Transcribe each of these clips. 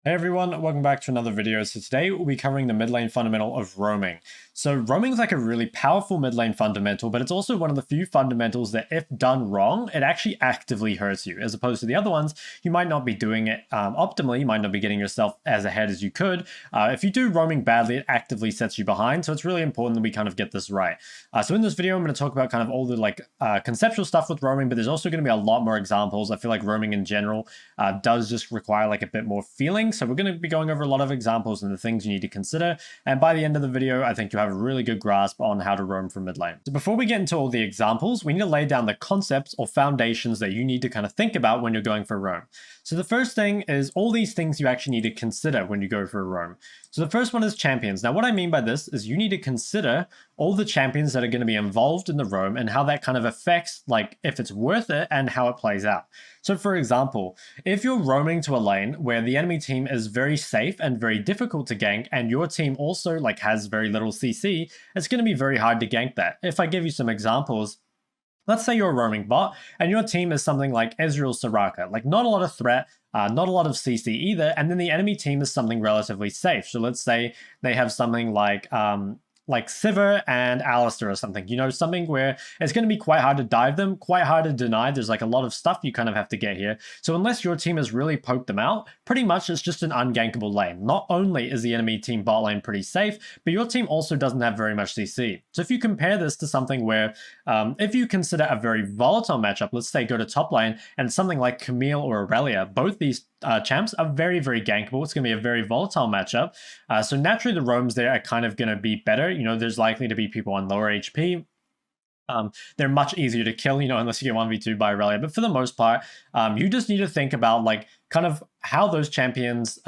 Hey everyone, welcome back to another video. So today we'll be covering the mid lane fundamental of roaming. So roaming is like a really powerful mid lane fundamental, but it's also one of the few fundamentals that if done wrong, it actually actively hurts you. As opposed to the other ones, you might not be doing it optimally, you might not be getting yourself as ahead as you could. If you do roaming badly, it actively sets you behind. So it's really important that we kind of get this right. So in this video, I'm going to talk about kind of all the conceptual stuff with roaming, but there's also going to be a lot more examples. I feel like roaming in general does just require like a bit more feeling. So we're going to be going over a lot of examples and the things you need to consider. And by the end of the video, I think you'll have a really good grasp on how to roam from mid lane. So before we get into all the examples, we need to lay down the concepts or foundations that you need to kind of think about when you're going for roam. So the first thing is all these things you actually need to consider when you go for a roam. So the first one is champions. Now what I mean by this is you need to consider all the champions that are going to be involved in the roam and how that kind of affects like if it's worth it and how it plays out. So for example, if you're roaming to a lane where the enemy team is very safe and very difficult to gank and your team also like has very little CC, it's going to be very hard to gank that. If I give you some examples, let's say you're a roaming bot and your team is something like Ezreal Soraka, like not a lot of threat, not a lot of CC either, and then the enemy team is something relatively safe. So let's say they have something like Sivir and Alistair or something, you know, something where it's going to be quite hard to dive them, quite hard to deny. There's like a lot of stuff you kind of have to get here. So unless your team has really poked them out, pretty much it's just an ungankable lane. Not only is the enemy team bot lane pretty safe, but your team also doesn't have very much CC. So if you compare this to something where, if you consider a very volatile matchup, let's say go to top lane and something like Camille or Aurelia, both these champs are very, very gankable. It's going to be a very volatile matchup. So naturally the roams there are kind of going to be better. You know, there's likely to be people on lower HP. They're much easier to kill, you know, unless you get 1v2 by Aurelia. But for the most part, you just need to think about like kind of how those champions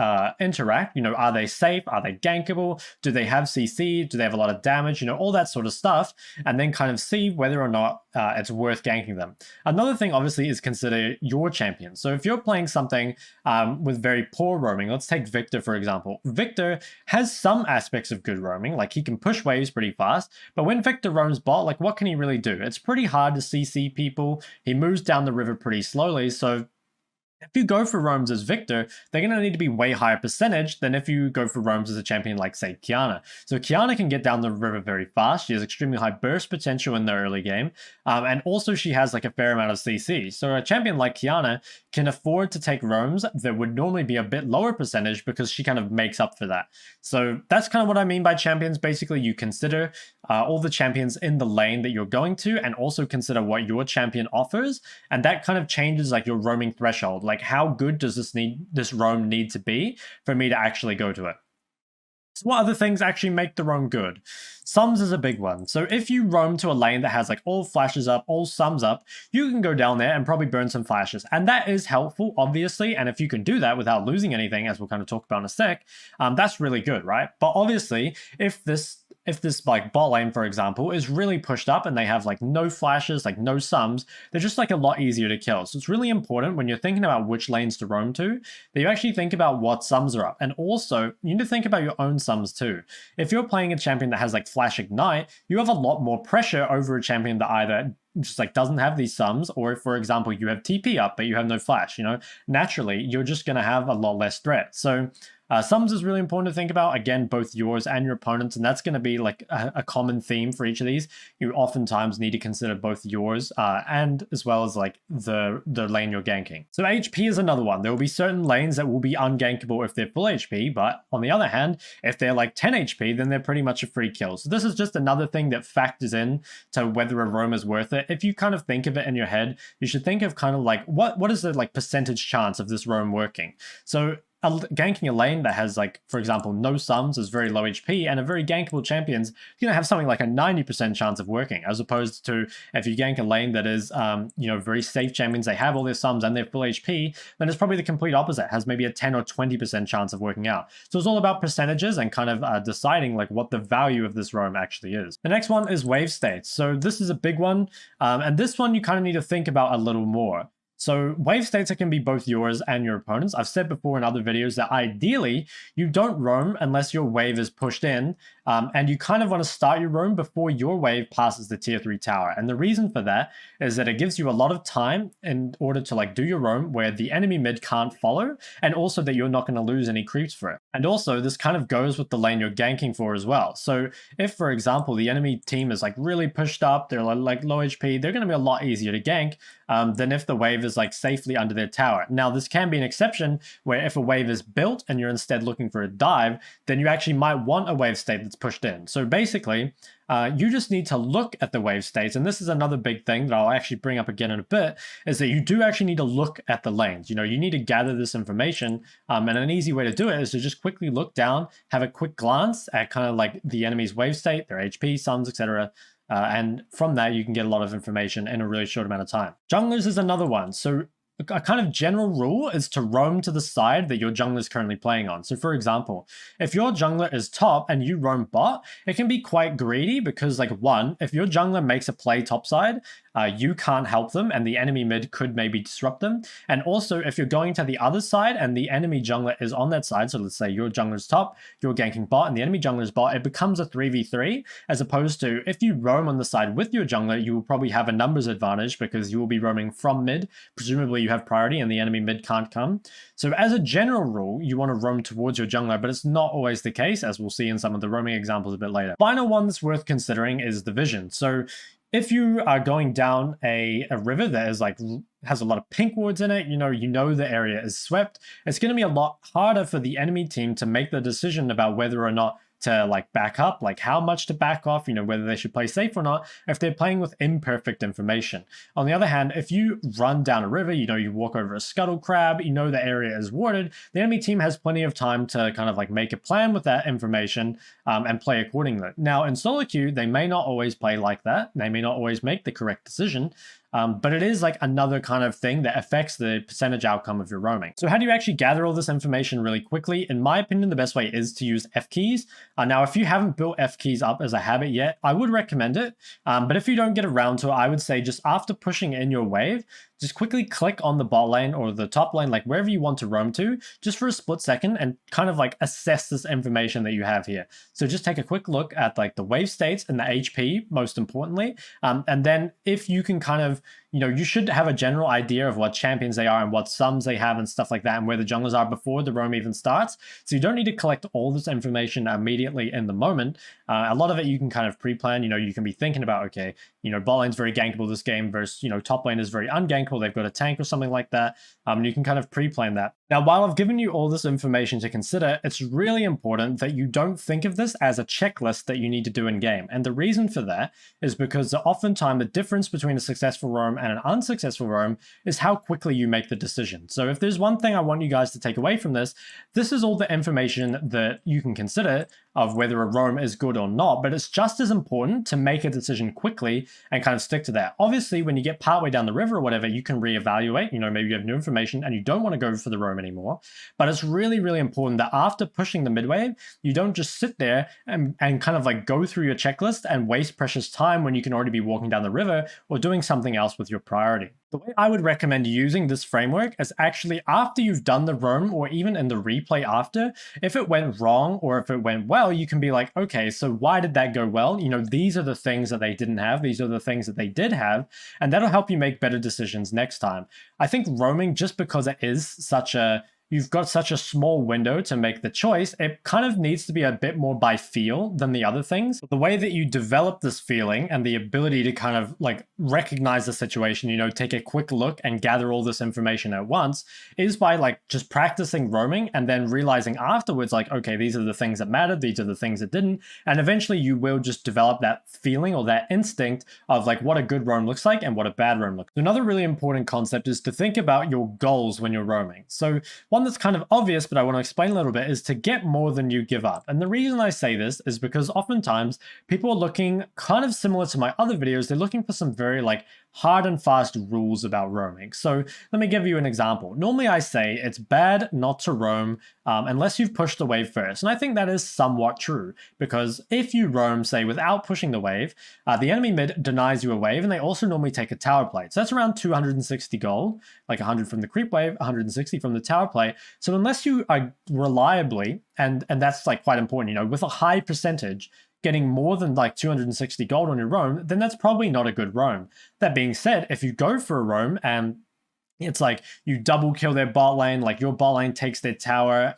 interact. You know, are they safe? Are they gankable? Do they have CC? Do they have a lot of damage? You know, all that sort of stuff. And then kind of see whether or not it's worth ganking them. Another thing, obviously, is consider your champion. So if you're playing something with very poor roaming, let's take Victor, for example. Victor has some aspects of good roaming, like he can push waves pretty fast. But when Victor roams bot, like what can he really do? It's pretty hard to CC people. He moves down the river pretty slowly. So if you go for roams as Victor, they're going to need to be way higher percentage than if you go for roams as a champion like, say, Qiyana. So Qiyana can get down the river very fast. She has extremely high burst potential in the early game. And also she has like a fair amount of CC. So a champion like Qiyana can afford to take roams that would normally be a bit lower percentage because she kind of makes up for that. So that's kind of what I mean by champions. Basically, you consider all the champions in the lane that you're going to and also consider what your champion offers. And that kind of changes like your roaming threshold. Like how good does this roam need to be for me to actually go to it? So what other things actually make the roam good? Sums is a big one. So if you roam to a lane that has like all flashes up, all sums up, you can go down there and probably burn some flashes. And that is helpful, obviously. And if you can do that without losing anything, as we'll kind of talk about in a sec, that's really good, right? But obviously, if this like bot lane, for example, is really pushed up and they have like no flashes, like no sums, they're just like a lot easier to kill. So it's really important when you're thinking about which lanes to roam to, that you actually think about what sums are up. And also, you need to think about your own sums too. If you're playing a champion that has like Flash Ignite, you have a lot more pressure over a champion that either just like doesn't have these sums, or if, for example, you have TP up but you have no flash, you know, naturally you're just going to have a lot less threat. So sums is really important to think about, again, both yours and your opponents, and that's going to be like a common theme for each of these. You oftentimes need to consider both yours and as well as like the lane you're ganking. So HP is another one. There will be certain lanes that will be ungankable if they're full HP, but on the other hand, if they're like 10 HP, then they're pretty much a free kill. So this is just another thing that factors in to whether a roam is worth it. If you kind of think of it in your head, you should think of kind of like what is the like percentage chance of this roam working? So ganking a lane that has like, for example, no sums, is very low HP, and a very gankable champion's going to have something like a 90% chance of working, as opposed to if you gank a lane that is, you know, very safe champions, they have all their sums and they're full HP, then it's probably the complete opposite, has maybe a 10 or 20% chance of working out. So it's all about percentages and kind of deciding like what the value of this roam actually is. The next one is wave states. So this is a big one, and this one you kind of need to think about a little more. So wave states can be both yours and your opponent's. I've said before in other videos that ideally you don't roam unless your wave is pushed in and you kind of want to start your roam before your wave passes the tier 3 tower. And the reason for that is that it gives you a lot of time in order to like do your roam where the enemy mid can't follow, and also that you're not going to lose any creeps for it. And also this kind of goes with the lane you're ganking for as well. So if, for example, the enemy team is like really pushed up, they're like low HP, they're going to be a lot easier to gank than if the wave is like safely under their tower. Now, this can be an exception where if a wave is built and you're instead looking for a dive, then you actually might want a wave state that's pushed in. So basically, you just need to look at the wave states, and this is another big thing that I'll actually bring up again in a bit, is that you do actually need to look at the lanes. You know, you need to gather this information, and an easy way to do it is to just quickly look down, have a quick glance at kind of like the enemy's wave state, their HP, sums, etc., and from that you can get a lot of information in a really short amount of time. Junglers is another one. So a kind of general rule is to roam to the side that your jungler is currently playing on. So for example, if your jungler is top and you roam bot, it can be quite greedy because like one, if your jungler makes a play topside, you can't help them and the enemy mid could maybe disrupt them. And also if you're going to the other side and the enemy jungler is on that side, so let's say your jungler's top, you're ganking bot and the enemy jungler's bot, it becomes a 3v3, as opposed to if you roam on the side with your jungler, you will probably have a numbers advantage because you will be roaming from mid, presumably you have priority and the enemy mid can't come. So as a general rule, you want to roam towards your jungler, but it's not always the case, as we'll see in some of the roaming examples a bit later. Final one that's worth considering is the vision. So if you are going down a river that is like has a lot of pink wards in it, you know the area is swept, it's going to be a lot harder for the enemy team to make the decision about whether or not to like back up, like how much to back off, whether they should play safe or not, if they're playing with imperfect information. On the other hand, if you run down a river, you walk over a scuttle crab, the area is warded, the enemy team has plenty of time to kind of like make a plan with that information and play accordingly. Now in solo queue, they may not always play like that. They may not always make the correct decision. But it is like another kind of thing that affects the percentage outcome of your roaming. So how do you actually gather all this information really quickly? In my opinion, the best way is to use F keys. Now, if you haven't built F keys up as a habit yet, I would recommend it. But if you don't get around to it, I would say just after pushing in your wave, just quickly click on the bot lane or the top lane, like wherever you want to roam to, just for a split second and kind of like assess this information that you have here. So just take a quick look at like the wave states and the HP, most importantly. And then if you can kind of, you should have a general idea of what champions they are and what sums they have and stuff like that and where the junglers are before the roam even starts. So you don't need to collect all this information immediately in the moment. A lot of it you can kind of pre-plan. You can be thinking about, okay, bot lane's very gankable this game versus, top lane is very ungankable. They've got a tank or something like that. You can kind of pre-plan that. Now, while I've given you all this information to consider, it's really important that you don't think of this as a checklist that you need to do in game. And the reason for that is because oftentimes the difference between a successful roam and an unsuccessful roam is how quickly you make the decision. So if there's one thing I want you guys to take away from this, this is all the information that you can consider of whether a roam is good or not, but it's just as important to make a decision quickly and kind of stick to that. Obviously, when you get partway down the river or whatever, you can reevaluate, maybe you have new information and you don't want to go for the roam anymore. But it's really, really important that after pushing the mid wave, you don't just sit there and kind of like go through your checklist and waste precious time when you can already be walking down the river or doing something else with your priority. The way I would recommend using this framework is actually after you've done the roam or even in the replay after, if it went wrong or if it went well, you can be like, okay, so why did that go well? These are the things that they didn't have. These are the things that they did have. And that'll help you make better decisions next time. I think roaming, just because it is you've got such a small window to make the choice, it kind of needs to be a bit more by feel than the other things. The way that you develop this feeling and the ability to kind of like recognize the situation, take a quick look and gather all this information at once is by like just practicing roaming and then realizing afterwards, like, okay, these are the things that mattered, these are the things that didn't. And eventually you will just develop that feeling or that instinct of like what a good roam looks like and what a bad roam looks like. Another really important concept is to think about your goals when you're roaming. So one that's kind of obvious, but I want to explain a little bit, is to get more than you give up. And the reason I say this is because oftentimes people are looking kind of similar to my other videos. They're looking for some very like hard and fast rules about roaming. So let me give you an example. Normally I say it's bad not to roam unless you've pushed the wave first. And I think that is somewhat true, because if you roam, say, without pushing the wave, the enemy mid denies you a wave, and they also normally take a tower plate. So that's around 260 gold, like 100 from the creep wave, 160 from the tower plate. So unless you are reliably, and that's like quite important, you know, with a high percentage, getting more than like 260 gold on your roam, then that's probably not a good roam. That being said, if you go for a roam and it's like you double kill their bot lane, like your bot lane takes their tower,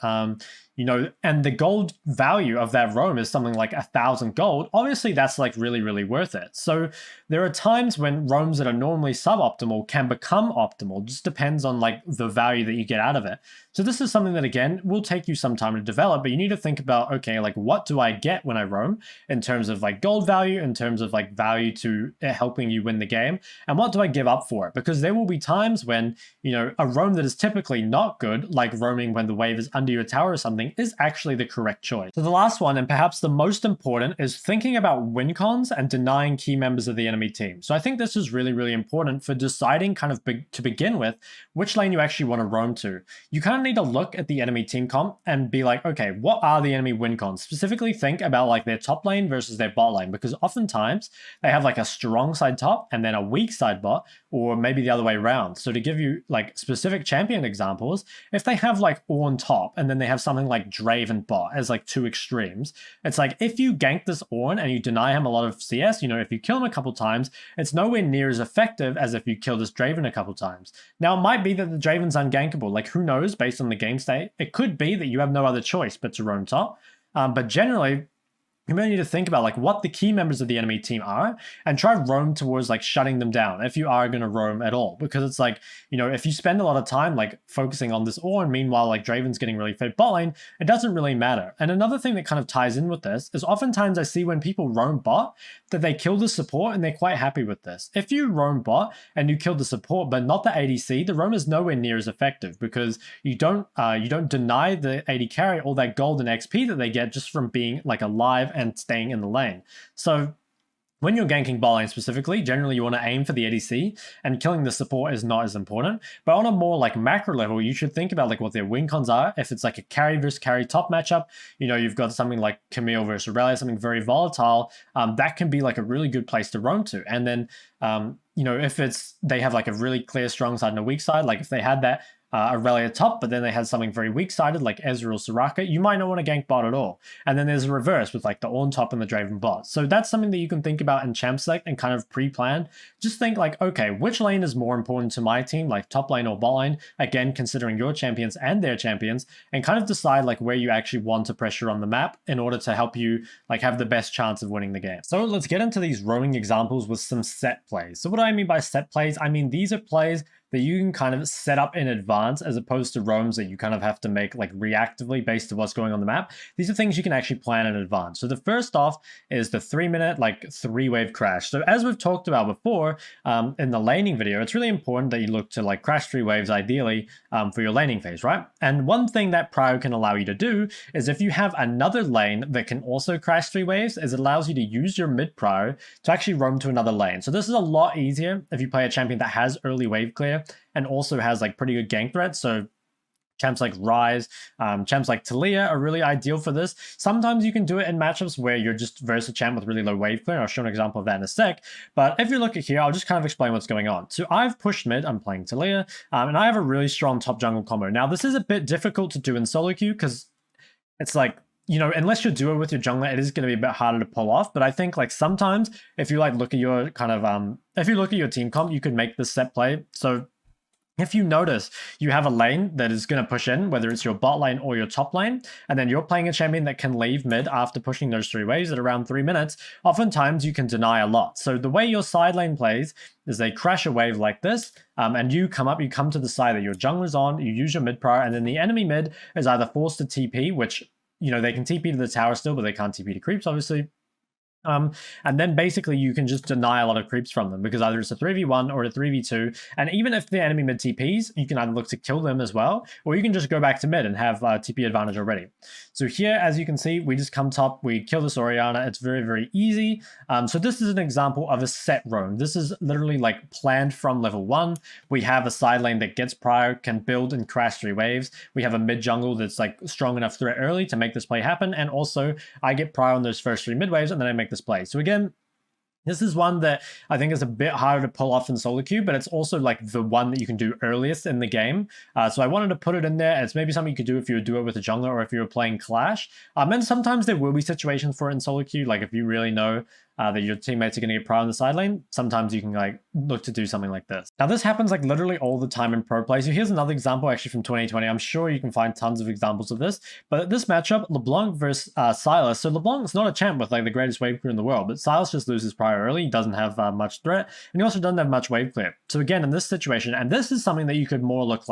you know, and the gold value of that roam is something like 1,000 gold, obviously that's like really, really worth it. So there are times when roams that are normally suboptimal can become optimal. It just depends on like the value that you get out of it. So this is something that, again, will take you some time to develop, but you need to think about, okay, like what do I get when I roam in terms of like gold value, in terms of like value to helping you win the game, and what do I give up for it? Because there will be times when, you know, a roam that is typically not good, like roaming when the wave is under your tower or something, is actually the correct choice. So the last one, and perhaps the most important, is thinking about win cons and denying key members of the enemy team. So I think this is really, really important for deciding kind of to begin with which lane you actually want to roam to. You kind of need to look at the enemy team comp and be like, okay, what are the enemy win cons? Specifically think about like their top lane versus their bot lane, because oftentimes they have like a strong side top and then a weak side bot, or maybe the other way around. So to give you like specific champion examples, if they have like Ornn top and then they have something like Draven bot as like two extremes, it's like if you gank this Ornn and you deny him a lot of CS, you know, if you kill him a couple times, it's nowhere near as effective as if you kill this Draven a couple times. Now, it might be that the Draven's ungankable, like who knows based on the game state. It could be that you have no other choice but to roam top. But generally, you really need to think about like what the key members of the enemy team are and try roam towards like shutting them down if you are going to roam at all. Because it's like, you know, if you spend a lot of time like focusing on this Ornn, meanwhile like Draven's getting really fed bot lane, it doesn't really matter. And another thing that kind of ties in with this is oftentimes I see when people roam bot that they kill the support and they're quite happy with this. If you roam bot and you kill the support but not the ADC, the roam is nowhere near as effective, because you don't deny the AD carry all that gold and XP that they get just from being like alive and staying in the lane. So when you're ganking bot lane specifically, generally you want to aim for the ADC, and killing the support is not as important. But on a more like macro level, you should think about like what their win cons are. If it's like a carry versus carry top matchup, you know, you've got something like Camille versus Aurelia, something very volatile, that can be like a really good place to roam to. And then, you know, if they have like a really clear strong side and a weak side, like if they had that Aurelia top, but then they had something very weak-sided like Ezreal or Soraka, you might not want to gank bot at all. And then there's a reverse with like the Ornn top and the Draven bot. So that's something that you can think about in champ select and kind of pre-plan. Just think like, okay, which lane is more important to my team, like top lane or bot lane? Again, considering your champions and their champions, and kind of decide like where you actually want to pressure on the map in order to help you like have the best chance of winning the game. So let's get into these roaming examples with some set plays. So what do I mean by set plays? I mean, these are plays that you can kind of set up in advance, as opposed to roams that you kind of have to make like reactively based on what's going on the map. These are things you can actually plan in advance. So the first off is the 3-minute like 3-wave crash. So as we've talked about before in the laning video, it's really important that you look to like crash 3 waves ideally for your laning phase, right? And one thing that Prio can allow you to do is if you have another lane that can also crash 3 waves, is it allows you to use your mid Prio to actually roam to another lane. So this is a lot easier if you play a champion that has early wave clear and also has like pretty good gank threat. So champs like Ryze, champs like Talia are really ideal for this. Sometimes you can do it in matchups where you're just versus a champ with really low wave clear. I'll show an example of that in a sec. But if you look at here, I'll just kind of explain what's going on. So I've pushed mid, I'm playing Talia, and I have a really strong top jungle combo. Now this is a bit difficult to do in solo queue because it's like, you know, unless you do it with your jungler, it is going to be a bit harder to pull off. But I think like sometimes if you like look at your kind of, if you look at your team comp, you could make this set play. So if you notice you have a lane that is going to push in, whether it's your bot lane or your top lane, and then you're playing a champion that can leave mid after pushing those 3 waves at around 3 minutes, oftentimes you can deny a lot. So the way your side lane plays is they crash a wave like this, and you come to the side that your jungler's on, you use your mid prior, and then the enemy mid is either forced to TP, which, you know, they can TP to the tower still, but they can't TP to creeps, obviously. And then basically you can just deny a lot of creeps from them because either it's a 3v1 or a 3v2. And even if the enemy mid TPs, you can either look to kill them as well, or you can just go back to mid and have TP advantage already. So here, as you can see, we just come top, we kill this Orianna. It's very, very easy. So this is an example of a set roam. This is literally like planned from level 1. We have a side lane that gets prior, can build and crash 3 waves. We have a mid jungle that's like strong enough threat early to make this play happen. And also I get prior on those first 3 mid waves and then I make this play. So again, this is one that I think is a bit harder to pull off in solo queue, but it's also like the one that you can do earliest in the game. So I wanted to put it in there. It's maybe something you could do if you would do it with a jungler or if you were playing Clash. And sometimes there will be situations for it in solo queue, like if you really know that your teammates are going to get prior on the side lane, sometimes you can like look to do something like this. Now this happens like literally all the time in pro play. So here's another example actually from 2020. I'm sure you can find tons of examples of this, but this matchup, LeBlanc versus Sylas. So LeBlanc's not a champ with like the greatest wave clear in the world, but Sylas just loses prior early. He doesn't have much threat, and he also doesn't have much wave clear. So again, in this situation, and this is something that you could more look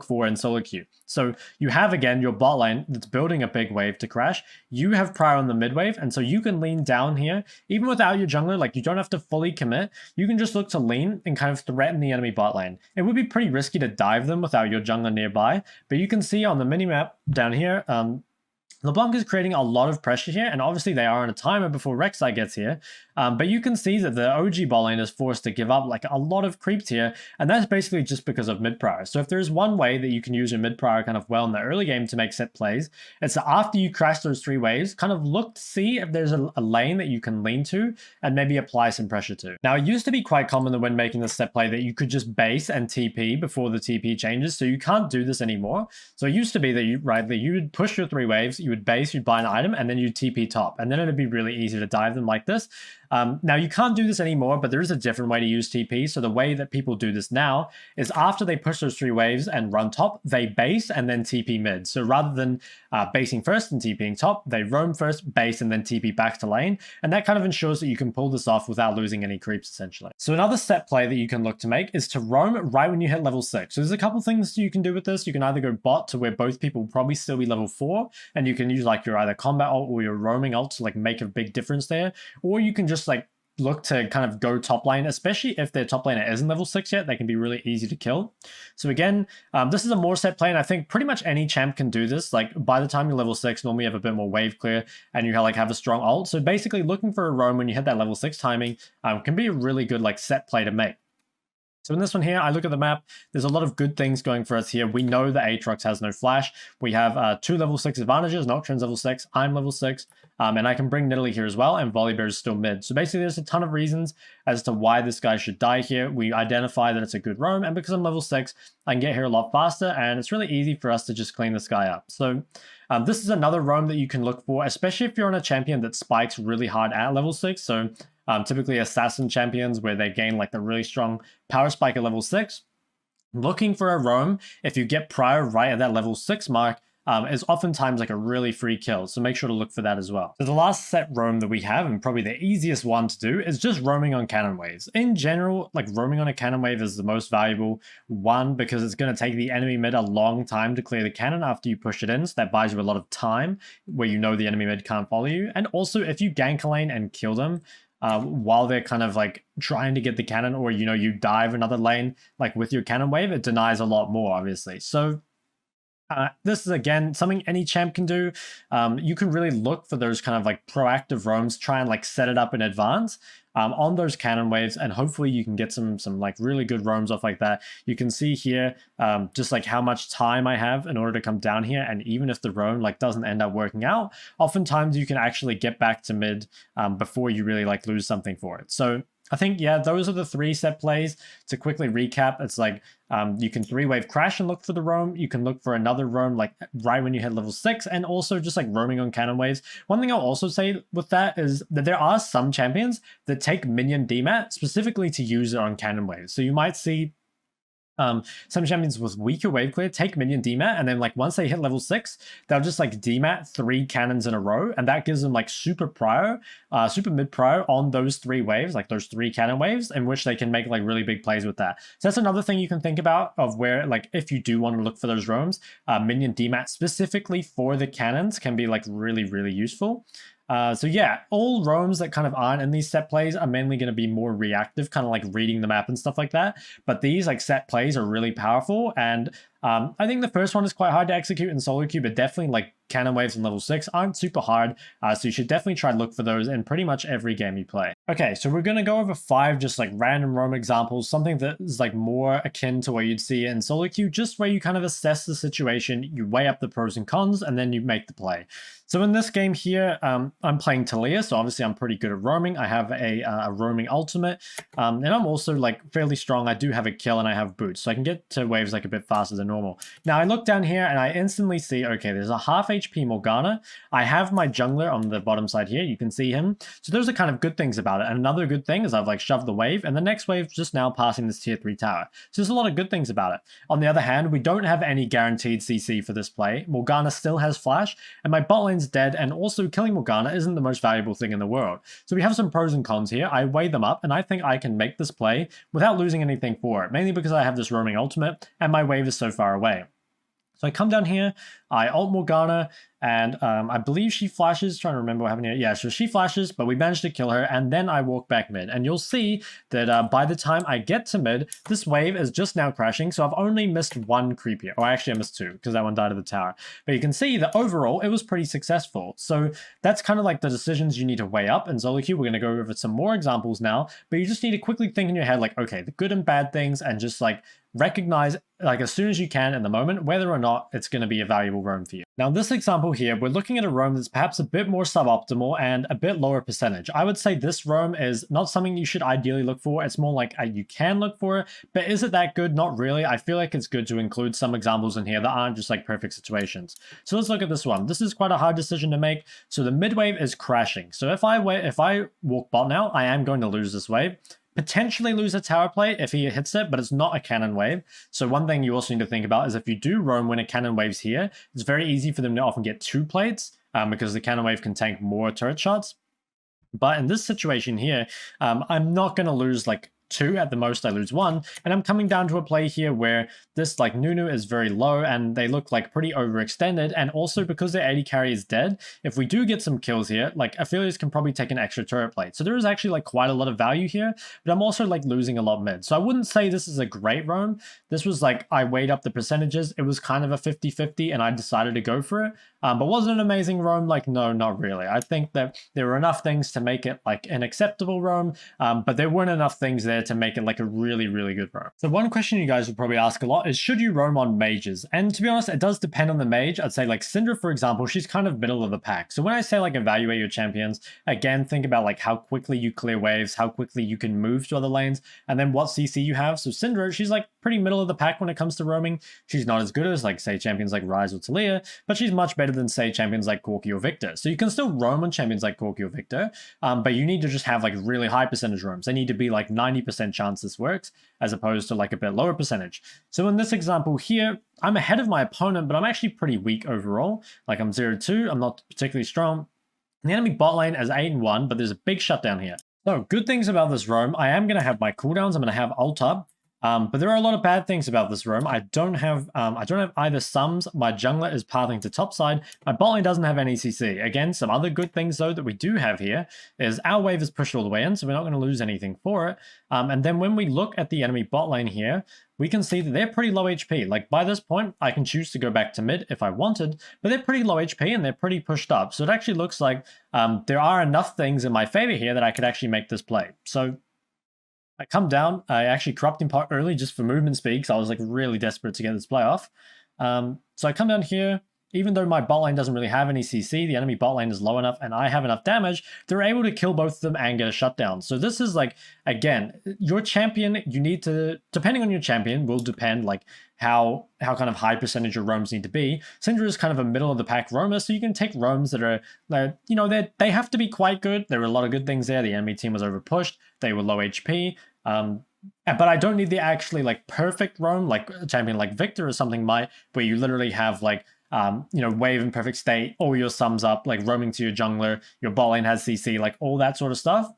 for in solo queue. So you have, again, your bot lane that's building a big wave to crash. You have prior on the mid wave, and so you can lean down here, even without your jungler. Like, you don't have to fully commit. You can just look to lean and kind of threaten the enemy bot lane. It would be pretty risky to dive them without your jungler nearby, but you can see on the minimap down here, LeBlanc is creating a lot of pressure here, and obviously they are on a timer before Rek'Sai gets here, but you can see that the OG bot lane is forced to give up like a lot of creeps here, and that's basically just because of mid-prior. So if there's one way that you can use your mid-prior kind of well in the early game to make set plays, it's that after you crash those 3 waves, kind of look to see if there's a lane that you can lean to and maybe apply some pressure to. Now, it used to be quite common that when making this set play that you could just base and TP before the TP changes, so you can't do this anymore. So it used to be that you would push your 3 waves, you would base, you'd buy an item, and then you'd TP top, and then it'd be really easy to dive them like this. Now you can't do this anymore, but there is a different way to use TP. So the way that people do this now is after they push those 3 waves and run top, they base and then TP mid. So rather than basing first and TPing top, they roam first, base, and then TP back to lane. And that kind of ensures that you can pull this off without losing any creeps, essentially. So another set play that you can look to make is to roam right when you hit level 6. So there's a couple things you can do with this. You can either go bot to where both people will probably still be level 4, and you can use like your either combat ult or your roaming ult to like make a big difference there. Or you can just like look to kind of go top lane, especially if their top laner isn't level 6 yet. They can be really easy to kill. So again, this is a more set play, and I think pretty much any champ can do this. Like by the time you're level 6, normally you have a bit more wave clear and you have a strong ult. So basically looking for a roam when you hit that level 6 timing can be a really good like set play to make. So in this one here, I look at the map, there's a lot of good things going for us here. We know that Aatrox has no flash. We have 2 level 6 advantages, Nocturne's level 6, I'm level 6, and I can bring Nidalee here as well, and Volibear is still mid. So basically there's a ton of reasons as to why this guy should die here. We identify that it's a good roam, and because I'm level 6, I can get here a lot faster, and it's really easy for us to just clean this guy up. So this is another roam that you can look for, especially if you're on a champion that spikes really hard at level 6. So typically assassin champions where they gain like the really strong power spike at level 6. Looking for a roam, if you get prior right at that level 6 mark, is oftentimes like a really free kill. So make sure to look for that as well. So the last set roam that we have, and probably the easiest one to do, is just roaming on cannon waves. In general, like roaming on a cannon wave is the most valuable one because it's going to take the enemy mid a long time to clear the cannon after you push it in. So that buys you a lot of time where you know the enemy mid can't follow you. And also if you gank a lane and kill them, while they're kind of like trying to get the cannon, or you dive another lane like with your cannon wave, it denies a lot more, obviously. So this is again something any champ can do. You can really look for those kind of like proactive roams, try and like set it up in advance on those cannon waves, and hopefully you can get some like really good roams off like that. You can see here just like how much time I have in order to come down here, and even if the roam like doesn't end up working out, oftentimes you can actually get back to mid before you really like lose something for it. So I think, yeah, those are the 3 set plays. To quickly recap, it's like you can 3-wave crash and look for the roam. You can look for another roam like right when you hit level 6, and also just like roaming on cannon waves. One thing I'll also say with that is that there are some champions that take minion demat specifically to use it on cannon waves. So you might see some champions with weaker wave clear take minion demat, and then like once they hit level 6, they'll just like demat 3 cannons in a row, and that gives them like super mid prior on those 3 waves, like those 3 cannon waves, in which they can make like really big plays with that. So that's another thing you can think about of where like if you do want to look for those roams, minion demat specifically for the cannons can be like really useful. So yeah, all roams that kind of aren't in these set plays are mainly going to be more reactive, kind of like reading the map and stuff like that. But these like set plays are really powerful, and I think the first one is quite hard to execute in solo queue, but definitely like cannon waves in level 6 aren't super hard, so you should definitely try to look for those in pretty much every game you play. Okay, so we're going to go over 5 just like random roam examples, something that is like more akin to what you'd see in solo queue, just where you kind of assess the situation, you weigh up the pros and cons, and then you make the play. So in this game here, I'm playing Talia, so obviously I'm pretty good at roaming. I have a roaming ultimate, and I'm also like fairly strong. I do have a kill and I have boots, so I can get to waves like a bit faster than normal. Now I look down here and I instantly see, okay, there's a half HP Morgana. I have my jungler on the bottom side here. You can see him. So those are kind of good things about it. And another good thing is I've like shoved the wave, and the next wave just now passing this tier 3 tower. So there's a lot of good things about it. On the other hand, we don't have any guaranteed CC for this play. Morgana still has flash, and my bot lane's dead, and also killing Morgana isn't the most valuable thing in the world. So we have some pros and cons here. I weigh them up, and I think I can make this play without losing anything for it, mainly because I have this roaming ultimate, and my wave is so far away. So I come down here, I ult Morgana, and I believe she flashes, trying to remember what happened here. Yeah, so she flashes, but we managed to kill her, and then I walk back mid. And you'll see that by the time I get to mid, this wave is just now crashing, so I've only missed 1 creep here. Or actually I missed 2, because that one died at the tower. But you can see that overall, it was pretty successful. So that's kind of like the decisions you need to weigh up in solo queue. We're going to go over some more examples now, but you just need to quickly think in your head, like, okay, the good and bad things, and just like recognize like as soon as you can in the moment whether or not it's going to be a valuable roam for you. Now in this example here, we're looking at a roam that's perhaps a bit more suboptimal and a bit lower percentage. I would say this roam is not something you should ideally look for. It's more like you can look for it, but is it that good? Not really. I feel like it's good to include some examples in here that aren't just like perfect situations. So let's look at this one. This is quite a hard decision to make. So the mid wave is crashing. So if I walk bot now, I am going to lose this wave. Potentially lose a tower play if he hits it, but it's not a cannon wave. So one thing you also need to think about is if you do roam when a cannon wave's here, it's very easy for them to often get 2 plates because the cannon wave can tank more turret shots. But in this situation here, I'm not going to lose like 2, at the most I lose 1, and I'm coming down to a play here where this like Nunu is very low and they look like pretty overextended, and also because their AD carry is dead, if we do get some kills here, like Aphelios can probably take an extra turret plate. So there is actually like quite a lot of value here, but I'm also like losing a lot mid. So I wouldn't say this is a great roam. This was like, I weighed up the percentages, it was kind of a 50-50 and I decided to go for it. But was it an amazing roam? Like, no, not really. I think that there were enough things to make it like an acceptable roam, but there weren't enough things there to make it like a really, really good roam. So one question you guys would probably ask a lot is, should you roam on mages? And to be honest, it does depend on the mage. I'd say like Syndra, for example, she's kind of middle of the pack. So when I say like evaluate your champions, again, think about like how quickly you clear waves, how quickly you can move to other lanes, and then what CC you have. So Syndra, she's like pretty middle of the pack when it comes to roaming. She's not as good as like say champions like Ryze or Talia, but she's much better than say champions like Corki or Victor. So you can still roam on champions like Corki or Victor, but you need to just have like really high percentage roams. They need to be like 90% chance this works, as opposed to like a bit lower percentage. So in this example here, I'm ahead of my opponent, but I'm actually pretty weak overall. Like I'm 0-2, I'm not particularly strong. The enemy bot lane is 8-1, but there's a big shutdown here. So good things about this roam, I am going to have my cooldowns, I'm going to have ult up. But there are a lot of bad things about this roam. I don't have either sums. My jungler is pathing to top side. My bot lane doesn't have any CC. Again, some other good things though that we do have here is our wave is pushed all the way in, so we're not going to lose anything for it. And then when we look at the enemy bot lane here, we can see that they're pretty low HP. Like by this point, I can choose to go back to mid if I wanted, but they're pretty low HP and they're pretty pushed up. So it actually looks like there are enough things in my favor here that I could actually make this play. So I come down, I actually corrupt Impart early just for movement speed, because I was like really desperate to get this play off. So I come down here, even though my bot lane doesn't really have any CC, the enemy bot lane is low enough and I have enough damage, they're able to kill both of them and get a shutdown. So this is like, again, your champion, you need to, depending on your champion, will depend like how kind of high percentage your roams need to be. Syndra is kind of a middle of the pack roamer, so you can take roams that are, you know, they have to be quite good. There were a lot of good things there. The enemy team was overpushed. They were low HP. But I don't need the actually like perfect roam, like a champion like Victor or something might, where you literally have like, you know, wave in perfect state, all your sums up, like roaming to your jungler, your bot lane has CC, like all that sort of stuff.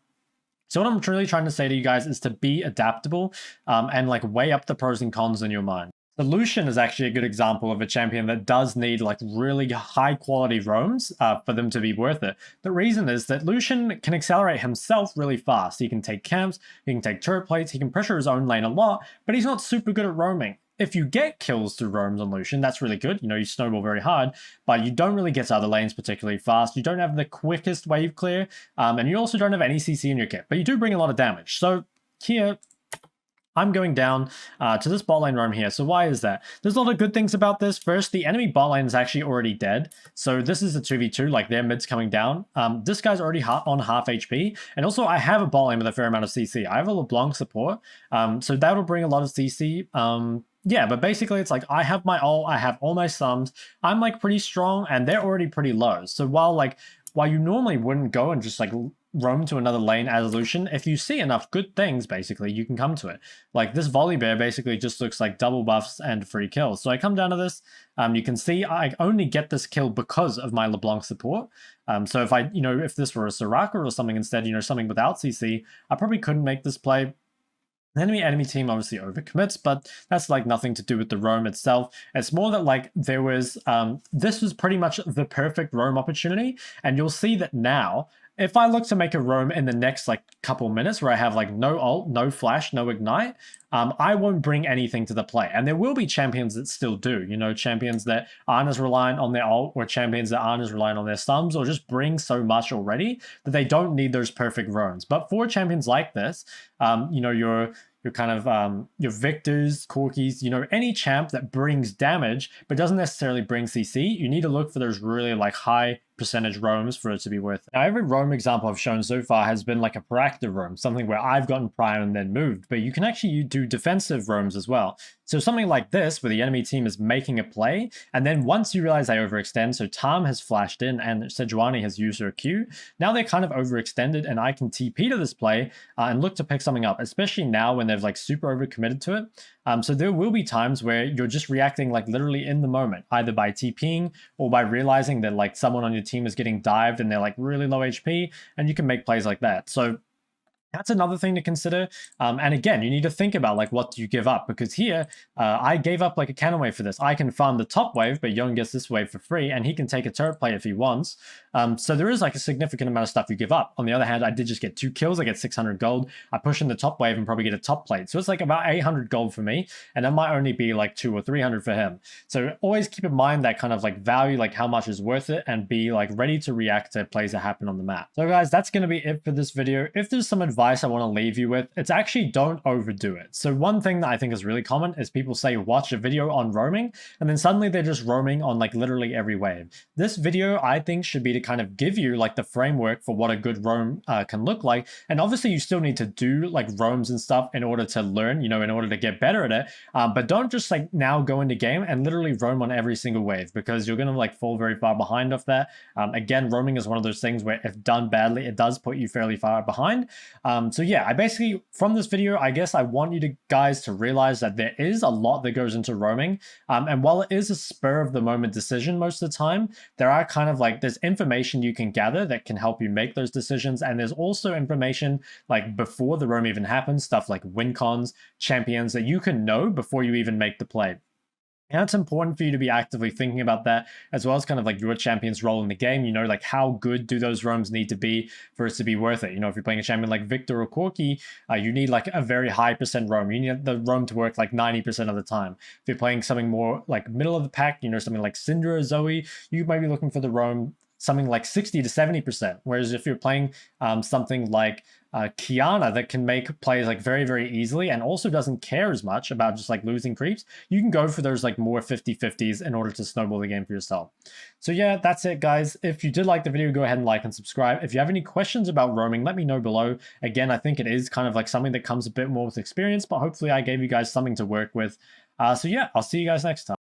So what I'm truly trying to say to you guys is to be adaptable and like weigh up the pros and cons in your mind. The Lucian is actually a good example of a champion that does need like really high quality roams for them to be worth it. The reason is that Lucian can accelerate himself really fast. He can take camps, he can take turret plates, he can pressure his own lane a lot, but he's not super good at roaming. If you get kills through roams on Lucian, that's really good. You know, you snowball very hard, but you don't really get to other lanes particularly fast. You don't have the quickest wave clear, and you also don't have any CC in your kit, but you do bring a lot of damage. So here, I'm going down to this bot lane roam here. So why is that? There's a lot of good things about this. First, the enemy bot lane is actually already dead. So this is a 2v2, like their mid's coming down. This guy's already on half HP. And also I have a bot lane with a fair amount of CC. I have a LeBlanc support. So that'll bring a lot of CC. Yeah, but basically it's like I have my ult, I have all my sums. I'm like pretty strong and they're already pretty low. So while you normally wouldn't go and just like roam to another lane as a Lucian, if you see enough good things, basically, you can come to it. Like this volley bear basically just looks like double buffs and free kills. So I come down to this, you can see I only get this kill because of my LeBlanc support. So if if this were a Soraka or something instead, something without CC, I probably couldn't make this play. The enemy team obviously overcommits, but that's like nothing to do with the roam itself. It's more that like there was, this was pretty much the perfect roam opportunity. And you'll see that now, if I look to make a roam in the next like couple minutes where I have like no ult, no flash, no ignite, I won't bring anything to the play. And there will be champions that still do, champions that aren't as reliant on their ult, or champions that aren't as reliant on their stuns, or just bring so much already that they don't need those perfect roams. But for champions like this, your kind of your Victors, Corkis, any champ that brings damage but doesn't necessarily bring CC, you need to look for those really like high percentage roams for it to be worth it. Now, every roam example I've shown so far has been like a proactive roam, something where I've gotten prime and then moved, but you can actually do defensive roams as well. So something like this, where the enemy team is making a play, and then once you realize they overextend, so Tam has flashed in and Sejuani has used her Q, now they're kind of overextended and I can TP to this play and look to pick something up, especially now when they've like super overcommitted to it. So there will be times where you're just reacting like literally in the moment, either by TPing or by realizing that like someone on your team is getting dived and they're like really low HP, and you can make plays like that. So that's another thing to consider. And again, you need to think about like what do you give up, because here I gave up like a cannon wave for this. I can farm the top wave, but Young gets this wave for free, and he can take a turret play if he wants. So there is like a significant amount of stuff you give up. On the other hand, I did just get 2 kills. I get 600 gold. I push in the top wave and probably get a top plate. So it's like about 800 gold for me, and that might only be like 200 or 300 for him. So always keep in mind that kind of like value, like how much is worth it, and be like ready to react to plays that happen on the map. So guys, that's going to be it for this video. If there's some advice I want to leave you with, it's actually don't overdo it. So one thing that I think is really common is people say watch a video on roaming, and then suddenly they're just roaming on like literally every wave. This video I think should be to kind of give you like the framework for what a good roam can look like. And obviously you still need to do like roams and stuff in order to learn, in order to get better at it. But don't just like now go into game and literally roam on every single wave, because you're going to like fall very far behind off that. Again, roaming is one of those things where if done badly, it does put you fairly far behind. So yeah, I basically, from this video, I guess I want you guys to realize that there is a lot that goes into roaming. And while it is a spur of the moment decision most of the time, there are kind of like, there's information you can gather that can help you make those decisions. And there's also information like before the roam even happens, stuff like win cons, champions that you can know before you even make the play. And it's important for you to be actively thinking about that, as well as kind of like your champion's role in the game. Like how good do those roams need to be for it to be worth it? If you're playing a champion like Victor or Corki, you need like a very high percent roam. You need the roam to work like 90% of the time. If you're playing something more like middle of the pack, something like Syndra or Zoe, you might be looking for the roam something like 60 to 70%. Whereas if you're playing something like Kiana that can make plays like very, very easily and also doesn't care as much about just like losing creeps, you can go for those like more 50-50s in order to snowball the game for yourself. So yeah, that's it guys. If you did like the video, go ahead and like and subscribe. If you have any questions about roaming, let me know below. Again, I think it is kind of like something that comes a bit more with experience, but hopefully I gave you guys something to work with. So yeah, I'll see you guys next time.